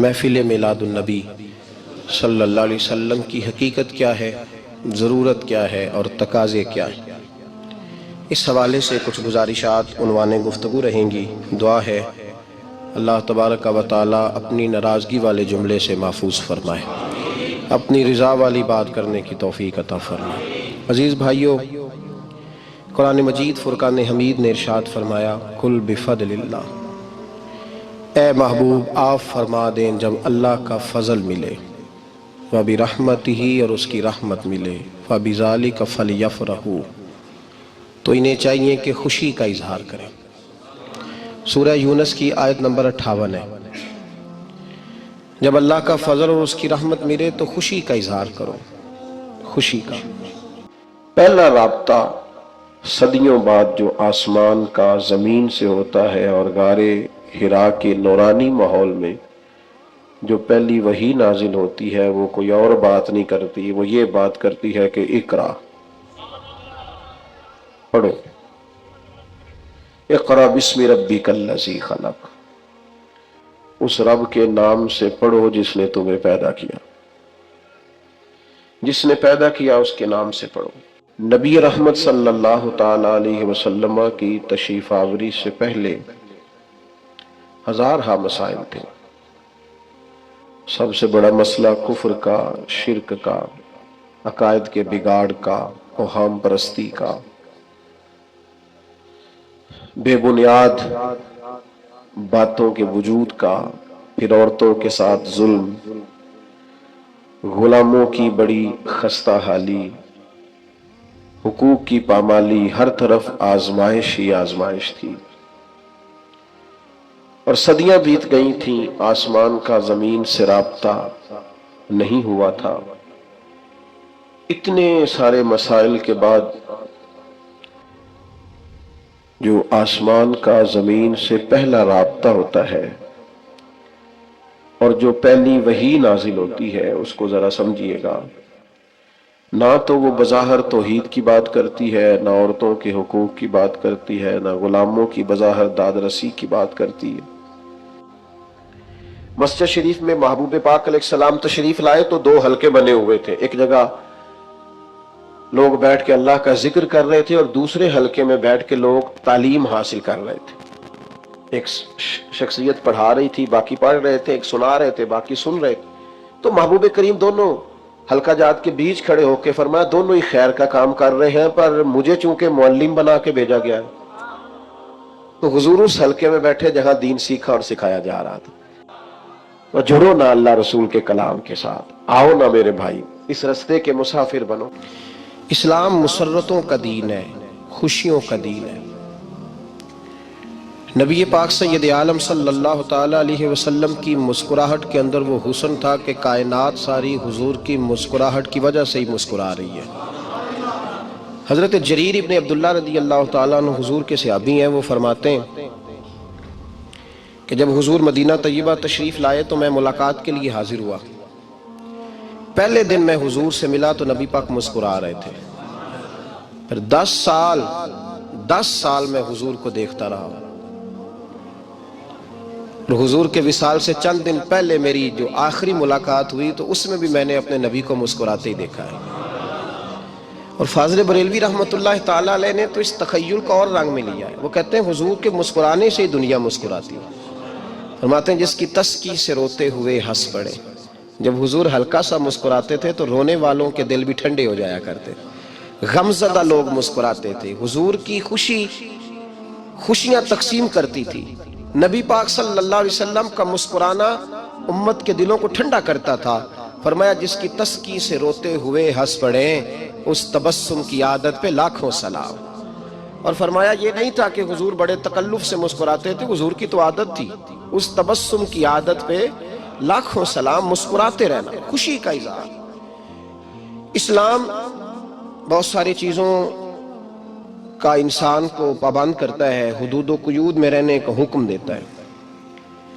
محفل میلاد النبی صلی اللہ علیہ وسلم کی حقیقت کیا ہے، ضرورت کیا ہے اور تقاضے کیا ہیں، اس حوالے سے کچھ گزارشات عنوان گفتگو رہیں گی۔ دعا ہے اللہ تبارک و تعالی اپنی ناراضگی والے جملے سے محفوظ فرمائے، اپنی رضا والی بات کرنے کی توفیق عطا فرمائے۔ عزیز بھائیو، قرآن مجید فرقان حمید نے ارشاد فرمایا قل بفضل اللہ، اے محبوب آپ فرما دیں جب اللہ کا فضل ملے، وَبِرَحْمَتِهِ اور اس کی رحمت ملے، فَبِذَلِكَ فَلْيَفْرَحُوا تو انہیں چاہیے کہ خوشی کا اظہار کریں۔ سورہ یونس کی آیت نمبر 58 ہے۔ جب اللہ کا فضل اور اس کی رحمت ملے تو خوشی کا اظہار کرو، خوشی کا۔ پہلا رابطہ صدیوں بعد جو آسمان کا زمین سے ہوتا ہے اور غارِ حرا کے نورانی ماحول میں جو پہلی وحی نازل ہوتی ہے، وہ کوئی اور بات نہیں کرتی، وہ یہ بات کرتی ہے کہ اقرا، پڑھو، اقرا بسم ربک الذی خلق، اس رب کے نام سے پڑھو جس نے تمہیں پیدا کیا، جس نے پیدا کیا اس کے نام سے پڑھو۔ نبی رحمت صلی اللہ تعالی علیہ وسلم کی تشریف آوری سے پہلے ہزارہا مسائل تھے۔ سب سے بڑا مسئلہ کفر کا، شرک کا، عقائد کے بگاڑ کا، اوہام پرستی کا، بے بنیاد باتوں کے وجود کا، پھر عورتوں کے ساتھ ظلم، غلاموں کی بڑی خستہ حالی، حقوق کی پامالی، ہر طرف آزمائش ہی آزمائش تھی۔ اور صدیاں بیت گئی تھیں، آسمان کا زمین سے رابطہ نہیں ہوا تھا۔ اتنے سارے مسائل کے بعد جو آسمان کا زمین سے پہلا رابطہ ہوتا ہے اور جو پہلی وحی نازل ہوتی ہے، اس کو ذرا سمجھیے گا۔ نہ تو وہ بظاہر توحید کی بات کرتی ہے، نہ عورتوں کے حقوق کی بات کرتی ہے، نہ غلاموں کی بظاہر داد رسی کی بات کرتی ہے۔ مسجد شریف میں محبوب پاک علیہ السلام تشریف لائے تو دو حلقے بنے ہوئے تھے، ایک جگہ لوگ بیٹھ کے اللہ کا ذکر کر رہے تھے اور دوسرے حلقے میں بیٹھ کے لوگ تعلیم حاصل کر رہے تھے۔ ایک شخصیت پڑھا رہی تھی، باقی پڑھ رہے تھے، ایک سنا رہے تھے، باقی سن رہے تھے۔ تو محبوب کریم دونوں حلقہ جات کے بیچ کھڑے ہو کے فرمایا دونوں ہی خیر کا کام کر رہے ہیں، پر مجھے چونکہ معلم بنا کے بھیجا گیا ہے تو حضور اس حلقے میں بیٹھے جہاں دین سیکھا اور سکھایا جا رہا تھا۔ اور جڑو نہ اللہ رسول کے کلام کے ساتھ، آؤ نہ میرے بھائی اس رستے کے مسافر بنو۔ اسلام مسرتوں کا دین ہے، خوشیوں کا دین ہے۔ نبی پاک سید عالم صلی اللہ تعالی علیہ وسلم کی مسکراہٹ کے اندر وہ حسن تھا کہ کائنات ساری حضور کی مسکراہٹ کی وجہ سے ہی مسکرا رہی ہے۔ حضرت جریر ابن عبداللہ رضی اللہ تعالیٰ عنہ حضور کے صحابی ہیں، وہ فرماتے ہیں کہ جب حضور مدینہ طیبہ تشریف لائے تو میں ملاقات کے لیے حاضر ہوا۔ پہلے دن میں حضور سے ملا تو نبی پاک مسکرا رہے تھے۔ پھر 10 سال میں حضور کو دیکھتا رہا۔ اور حضور کے وصال سے چند دن پہلے میری جو آخری ملاقات ہوئی تو اس میں بھی میں نے اپنے نبی کو مسکراتے ہی دیکھا ہے۔ اور فاضل بریلوی رحمت اللہ تعالیٰ علیہ نے تو اس تخیل کا اور رنگ میں لیا ہے۔ وہ کہتے ہیں حضور کے مسکرانے سے ہی دنیا مسکراتی ہے۔ فرماتے ہیں جس کی تسکی سے روتے ہوئے ہنس پڑے۔ جب حضور ہلکا سا مسکراتے تھے تو رونے والوں کے دل بھی ٹھنڈے ہو جایا کرتے، غم زدہ لوگ مسکراتے تھے۔ حضور کی خوشیاں تقسیم کرتی تھی۔ نبی پاک صلی اللہ علیہ وسلم کا مسکرانا امت کے دلوں کو ٹھنڈا کرتا تھا۔ فرمایا جس کی تسکی سے روتے ہوئے ہنس پڑے، اس تبسم کی عادت پہ لاکھوں سلام۔ اور فرمایا یہ نہیں تھا کہ حضور بڑے تکلف سے مسکراتے تھے، حضور کی تو عادت تھی، اس تبسم کی عادت پہ لاکھوں سلام، مسکراتے رہنا، خوشی کا اظہار۔ اسلام بہت ساری چیزوں کا انسان کو پابند کرتا ہے، حدود و قیود میں رہنے کا حکم دیتا ہے۔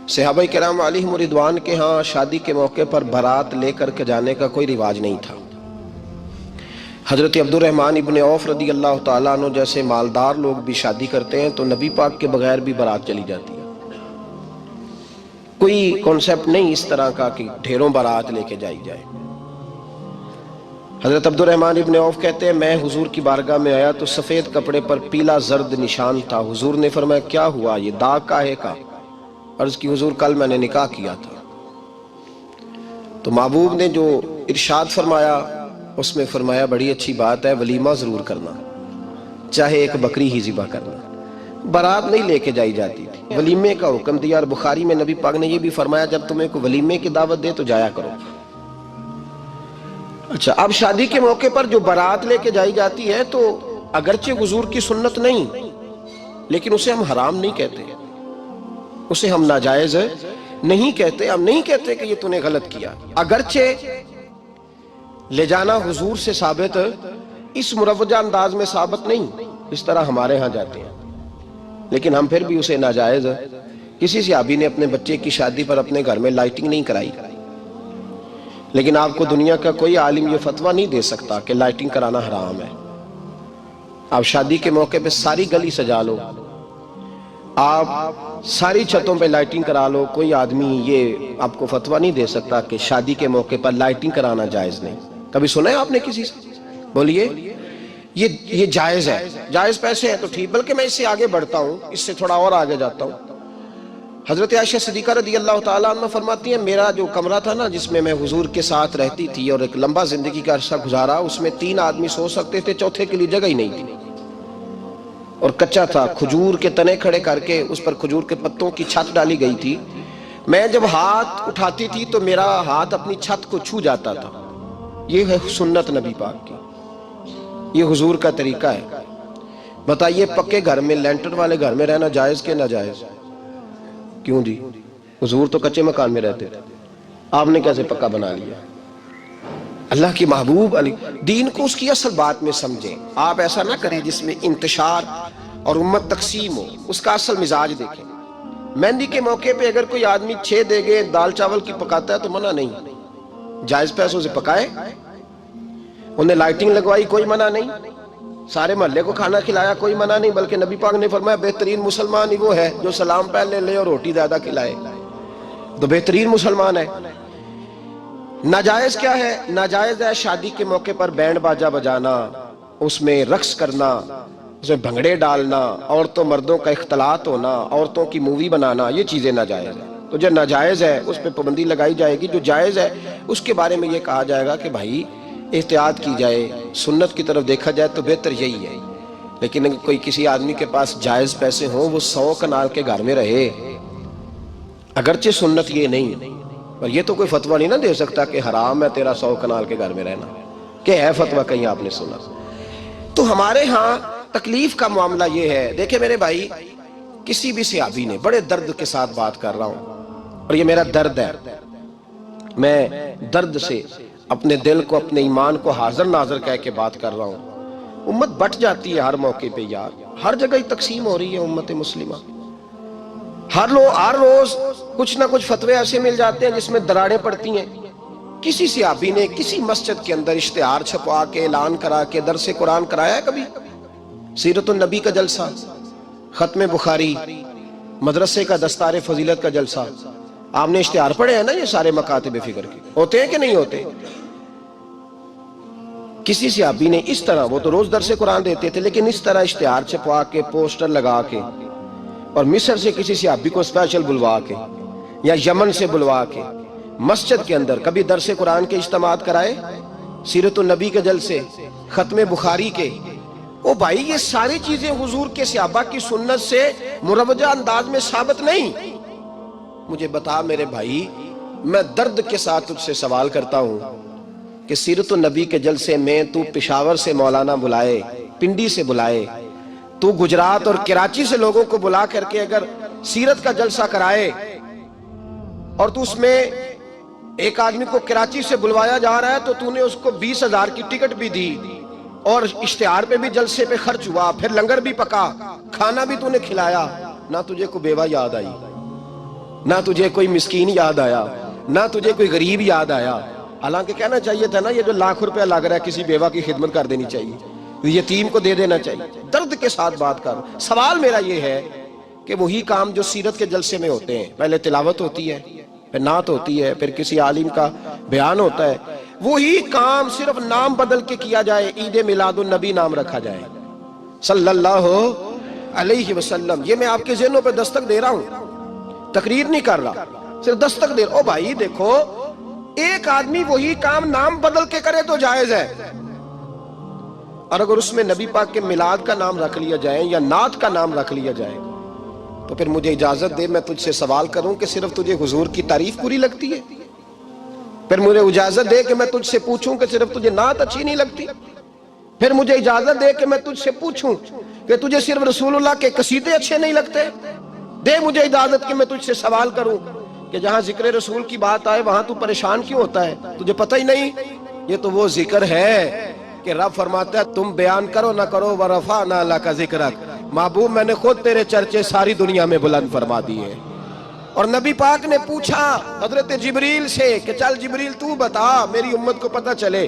صحابہ کرام علیہم رضوان کے ہاں شادی کے موقع پر بارات لے کر کے جانے کا کوئی رواج نہیں تھا۔ حضرت عبد الرحمن ابن عوف رضی اللہ تعالیٰ عنہ جیسے مالدار لوگ بھی شادی کرتے ہیں تو نبی پاک کے بغیر بھی بارات چلی جاتی ہے۔ کوئی کانسیپٹ نہیں اس طرح کا کہ ڈھیروں بارات لے کے جائی جائے۔ حضرت عبد الرحمن ابن عوف کہتے ہیں میں حضور کی بارگاہ میں آیا تو سفید کپڑے پر پیلا زرد نشان تھا۔ حضور نے فرمایا کیا ہوا، یہ داغ کاہے کا؟ عرض کی حضور کل میں نے نکاح کیا تھا۔ تو محبوب نے جو ارشاد فرمایا اس میں فرمایا بڑی اچھی بات ہے، ولیمہ ضرور کرنا، چاہے ایک بکری ہی ذبح کرنا۔ بارات نہیں لے کے جائی جاتی تھی، ولیمے کا حکم دیا، اور بخاری میں نبی پاک نے یہ بھی فرمایا جب تمہیں کوئی ولیمے کی دعوت دے تو جایا کرو۔ اچھا، اب شادی کے موقع پر جو بارات لے کے جائی جاتی ہے تو اگرچہ حضور کی سنت نہیں، لیکن اسے ہم حرام نہیں کہتے، اسے ہم ناجائز نہیں کہتے، ہم نہیں کہتے کہ یہ تو نے غلط کیا۔ اگرچہ لے جانا حضور سے ثابت اس مروجہ انداز میں ثابت نہیں اس طرح ہمارے ہاں جاتے ہیں، لیکن ہم پھر بھی اسے ناجائز۔ کسی صحابی نے اپنے بچے کی شادی پر اپنے گھر میں لائٹنگ نہیں کرائی، لیکن آپ کو دنیا کا کوئی عالم یہ فتویٰ نہیں دے سکتا کہ لائٹنگ کرانا حرام ہے۔ آپ شادی کے موقع پہ ساری گلی سجا لو، آپ ساری چھتوں پہ لائٹنگ کرا لو، کوئی آدمی یہ آپ کو فتویٰ نہیں دے سکتا کہ شادی کے موقع پر لائٹنگ کرانا جائز نہیں۔ کبھی سنا ہے آپ نے کسی سے؟ بولیے یہ جائز ہے، جائز پیسے ہیں تو ٹھیک، بلکہ میں اس سے آگے بڑھتا ہوں، اس سے تھوڑا اور آگے جاتا ہوں۔ حضرت عائشہ صدیقہ رضی اللہ تعالیٰ عنہ فرماتی ہیں میرا جو کمرہ تھا نا جس میں میں حضور کے ساتھ رہتی تھی اور ایک لمبا زندگی کا عرصہ گزارا، اس میں 3 آدمی سو سکتے تھے، چوتھے کے لیے جگہ ہی نہیں تھی، اور کچا تھا، کھجور کے تنے کھڑے کر کے اس پر کھجور کے پتوں کی چھت ڈالی گئی تھی۔ میں جب ہاتھ اٹھاتی تھی تو میرا ہاتھ اپنی چھت کو چھو جاتا تھا۔ یہ ہے سنت نبی پاک کی، یہ حضور کا طریقہ ہے۔ بتائیے پکے گھر میں، لینٹر والے گھر میں رہنا جائز کہ ناجائز؟ کیوں جی؟ حضور تو کچے مکان میں رہتے تھے، آپ نے کیسے پکا بنا لیا؟ اللہ کی محبوب علی دین کو اس کی اصل بات میں سمجھیں۔ آپ ایسا نہ کریں جس میں انتشار اور امت تقسیم ہو، اس کا اصل مزاج دیکھیں۔ مہندی کے موقع پہ اگر کوئی آدمی 6 دیگیں دال چاول کی پکاتا ہے تو منع نہیں، جائز پیسوں سے پکائے۔ انہیں لائٹنگ لگوائی، کوئی منع نہیں، سارے محلے کو کھانا کھلایا، کوئی منع نہیں، بلکہ نبی پاک نے فرمایا بہترین مسلمان ہی وہ ہے جو سلام پہلے لے اور روٹی زیادہ کھلائے، تو بہترین مسلمان ہے۔ ناجائز کیا ہے؟ ناجائز ہے شادی کے موقع پر بینڈ باجا بجانا، اس میں رقص کرنا، اس میں بھنگڑے ڈالنا، عورتوں مردوں کا اختلاط ہونا، عورتوں کی مووی بنانا، یہ چیزیں ناجائز ہیں۔ تو جو ناجائز ہے اس پہ پابندی لگائی جائے گی، جو جائز ہے اس کے بارے میں یہ کہا جائے گا کہ بھائی احتیاط کی جائے، سنت کی طرف دیکھا جائے تو بہتر یہی ہے۔ لیکن اگر کوئی کسی آدمی کے پاس جائز پیسے ہوں، وہ 100 کنال کے گھر میں رہے، اگرچہ سنت یہ نہیں، اور یہ تو کوئی فتویٰ نہیں نہ دے سکتا کہ حرام ہے تیرا 100 کنال کے گھر میں رہنا، کہ ہے فتویٰ کہیں آپ نے سنا؟ تو ہمارے ہاں تکلیف کا معاملہ یہ ہے۔ دیکھیں میرے بھائی، کسی بھی صحابی نے، بڑے درد کے ساتھ بات کر رہا ہوں اور یہ میرا درد ہے، میں درد سے اپنے دل کو، اپنے ایمان کو حاضر ناظر کہہ کے بات کر رہا ہوں۔ امت بٹ جاتی ہے ہر موقع پہ یار، ہر جگہ ہی تقسیم ہو رہی ہے امت مسلمہ، ہر روز کچھ نہ کچھ فتوے ایسے مل جاتے ہیں جس میں دراڑیں پڑتی ہیں۔ کسی صحابی نے کسی مسجد کے اندر اشتہار چھپوا کے اعلان کرا کے درس قرآن کرایا ہے کبھی؟ سیرت النبی کا جلسہ، ختم بخاری، مدرسے کا دستار فضیلت کا جلسہ، آپ نے اشتہار پڑھے ہیں نا یہ سارے مکاتب فکر کے؟ ہوتے ہیں کہ نہیں ہوتے؟ کسی صحابی نے اس طرح، وہ تو روز درس قرآن دیتے تھے، لیکن اس طرح اشتہار چھپوا کے، پوسٹر لگا کے، اور مصر سے کسی صحابی کو اسپیشل بلوا کے یا یمن سے بلوا کے مسجد کے اندر کبھی درس قرآن کے اجتماعات کرائے، سیرت النبی کے جلسے، ختم بخاری کے؟ او بھائی یہ ساری چیزیں حضور کے صحابہ کی سنت سے مروجہ انداز میں ثابت نہیں۔ مجھے بتا میرے بھائی، میں درد کے ساتھ تجھ سے سوال کرتا ہوں کہ سیرت النبی کے جلسے میں تو پشاور سے مولانا بلائے، پنڈی سے بلائے، تو گجرات اور کراچی سے لوگوں کو بلا کر کے اگر سیرت کا جلسہ کرائے، اور تو اس میں ایک آدمی کو کراچی سے بلوایا جا رہا ہے تو تو نے اس کو 20,000 کی ٹکٹ بھی دی، اور اشتہار پہ بھی جلسے پہ خرچ ہوا، پھر لنگر بھی پکا، کھانا بھی تو نے کھلایا، نہ تجھے کوئی بیوہ یاد آئی، نہ تجھے کوئی مسکین یاد آیا، نہ تجھے کوئی غریب یاد آیا؟ حالانکہ کہنا چاہیے تھا نا یہ جو ₹1,00,000 لگ رہا ہے کسی بیوہ کی خدمت کر دینی چاہیے، یتیم کو دے دینا چاہیے۔ درد کے ساتھ بات کر، سوال میرا یہ ہے کہ وہی کام جو سیرت کے جلسے میں ہوتے ہیں، پہلے تلاوت ہوتی ہے، پھر نعت ہوتی ہے، پھر کسی عالم کا بیان ہوتا ہے، وہی کام صرف نام بدل کے کیا جائے، عید میلاد النبی نام رکھا جائے صلی اللہ علیہ وسلم۔ یہ میں آپ کے ذہنوں پہ دستک دے رہا ہوں، تقریر نہیں کر رہا، صرف دستک دے رہا ہوں۔ او بھائی دیکھو، ایک آدمی وہی کام نام بدل کے کرے تو جائز ہے، اور اگر اس میں نبی پاک کے میلاد کا نام رکھ لیا جائے یا نعت کا نام رکھ لیا جائے تو پھر مجھے اجازت دے میں تجھ سے سوال کروں کہ صرف تجھے حضور کی تعریف پوری لگتی ہے؟ پھر مجھے اجازت دے کہ میں تجھ سے پوچھوں کہ صرف تجھے نعت اچھی نہیں لگتی؟ پھر مجھے اجازت دے کہ میں تجھ سے پوچھوں کہ تجھے صرف رسول اللہ کے قصیدے اچھے نہیں لگتے؟ دے مجھے اجازت کہ میں تجھ سے سوال کروں کہ جہاں ذکر رسول کی بات آئے وہاں تو پریشان کیوں ہوتا ہے؟ تجھے پتہ ہی نہیں یہ تو وہ ذکر ہے کہ رب فرماتا ہے تم بیان کرو نہ کرو وَرَفَعْنَا لَكَ ذِكْرَكَ، محبوب میں نے خود تیرے چرچے ساری دنیا میں بلند فرما دیے۔ اور نبی پاک نے پوچھا حضرت جبریل سے کہ چل جبریل تو بتا میری امت کو پتہ چلے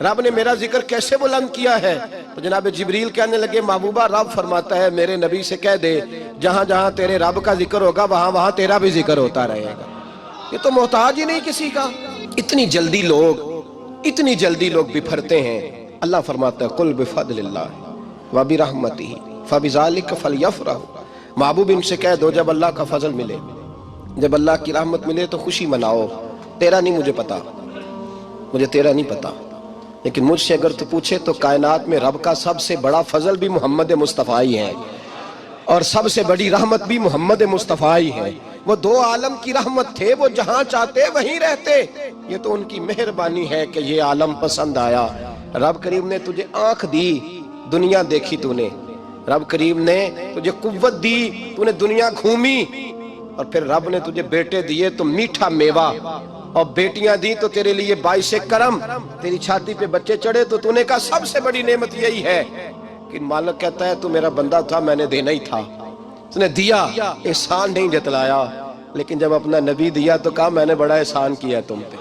رب نے میرا ذکر کیسے بلند کیا ہے؟ تو جناب جبریل کہنے لگے محبوبہ رب فرماتا ہے میرے نبی سے کہہ دے جہاں جہاں تیرے رب کا ذکر ہوگا وہاں وہاں تیرا بھی ذکر ہوتا رہے گا۔ یہ تو محتاج ہی نہیں کسی کا۔ اتنی جلدی لوگ بپھرتے ہیں۔ اللہ فرماتا ہے قل بفضل اللہ وبرحمتہ فبذلک فلیفرحوا، محبوب ان سے کہہ دو جب اللہ کا فضل ملے، جب اللہ کی رحمت ملے تو خوشی مناؤ۔ تیرا نہیں مجھے پتا، مجھے تیرا نہیں پتا، لیکن مجھ سے اگر تو پوچھے تو کائنات میں رب کا سب سے بڑا فضل بھی محمد مصطفیٰ ہی ہے، اور سب سے بڑی رحمت بھی محمد مصطفیٰ ہی ہے۔ وہ دو عالم کی رحمت تھے، وہ جہاں چاہتے وہیں رہتے، یہ تو ان کی مہربانی ہے کہ یہ عالم پسند آیا۔ رب کریم نے تجھے آنکھ دی، دنیا دیکھی تو نے، رب کریم نے تجھے قوت دی، تو نے دنیا گھومی، اور پھر رب نے تجھے بیٹے دیے تو میٹھا میوہ، اور بیٹیاں دی تو تیرے لیے باعث کرم، تیری چھاتی پہ بچے چڑھے تو نے کہا سب سے بڑی نعمت یہی ہے۔ کہ مالک کہتا ہے تو میرا بندہ تھا، میں نے دینا ہی تھا، اس نے دیا، احسان نہیں جتلایا، لیکن جب اپنا نبی دیا تو کہا میں نے بڑا احسان کیا تم پہ۔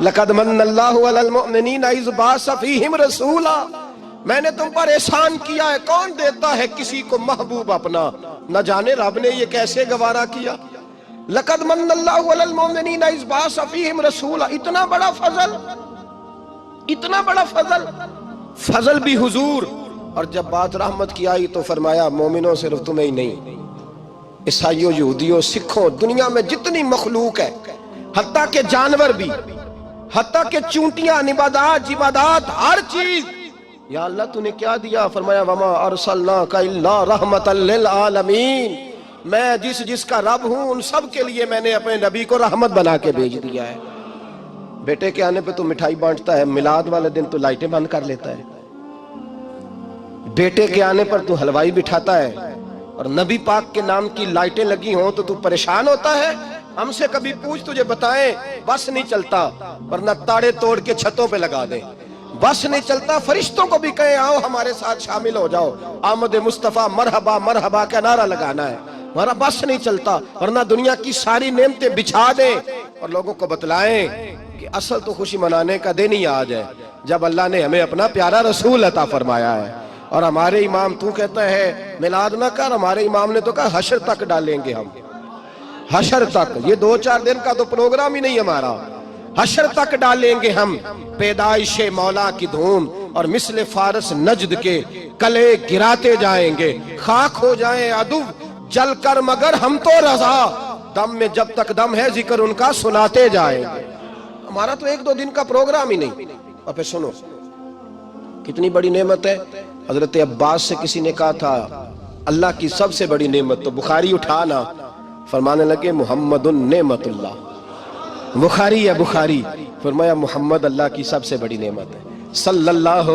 لَقَدْ مَنَّ اللَّهُ عَلَى الْمُؤْمِنِينَ إِذْ بَعَثَ فِيهِمْ رَسُولًا، میں نے تم پر احسان کیا ہے۔ کون دیتا ہے کسی کو محبوب اپنا؟ نہ جانے رب نے یہ کیسے گوارا کیا۔ لَقَدْ مَنَّ اللَّهُ عَلَى الْمُؤْمِنِينَ إِذْ بَعَثَ فِيهِمْ رَسُولًا، اتنا بڑا فضل، اتنا بڑا فضل، فضل بھی حضور۔ اور جب بات رحمت کی آئی تو فرمایا مومنوں صرف تمہیں ہی نہیں، عیسائیوں، یہودیوں، سکھوں، دنیا میں جتنی مخلوق ہے، حتیٰ کہ جانور بھی، حتیٰ کہ چونٹیاں، نباتات، جمادات، ہر چیز، یا اللہ تو نے کیا دیا؟ فرمایا وَمَا أَرْسَلْنَاكَ إِلَّا رَحْمَةً لِّلْعَالَمِينَ، میں جس کا رب ہوں ان سب کے لیے میں نے اپنے نبی کو رحمت بنا کے بھیج دیا ہے۔ بیٹے کے آنے پہ تو مٹھائی بانٹتا ہے، میلاد والے دن تو لائٹیں بند کر لیتا ہے، بیٹے کے آنے پر تو حلوائی بٹھاتا ہے، اور نبی پاک کے نام کی لائٹیں لگی ہوں تو پریشان ہوتا ہے۔ ہم سے کبھی پوچھ تجھے بتائیں، بس نہیں چلتا، ورنہ تاڑے توڑ کے چھتوں پہ لگا دیں۔ بس نہیں چلتا، فرشتوں کو بھی کہیں آؤ ہمارے ساتھ شامل ہو جاؤ، آمد مصطفیٰ مرحبا مرحبا کا نعرہ لگانا ہے۔ ہمارا بس نہیں چلتا، ورنہ دنیا کی ساری نعمتیں بچھا دیں اور لوگوں کو بتلائیں کہ اصل تو خوشی منانے کا دن ہی آج ہے جب اللہ نے ہمیں اپنا پیارا رسول عطا فرمایا ہے۔ اور ہمارے امام تو کہتا ہے میلاد نہ کر، ہمارے امام نے تو کہا حشر تک ڈالیں گے ہم، حشر تک، یہ 2-4 دن کا تو پروگرام ہی نہیں ہمارا، حشر تک ڈالیں گے ہم پیدائش مولا کی دھوم، اور مثل فارس نجد کے کلے گراتے جائیں گے، خاک ہو جائیں عدو جل کر مگر ہم تو رضا، دم میں جب تک دم ہے ذکر ان کا سناتے جائیں گے۔ ہمارا تو 1-2 دن کا پروگرام ہی نہیں۔ اور پھر سنو کتنی بڑی نعمت ہے۔ حضرت عباس سے کسی نے کہا تھا اللہ کی سب سے بڑی نعمت، تو بخاری اٹھانا، فرمانے لگے محمد نعمت اللہ، بخاری ہے بخاری، فرمایا محمد اللہ کی سب سے بڑی نعمت ہے، صلی اللہ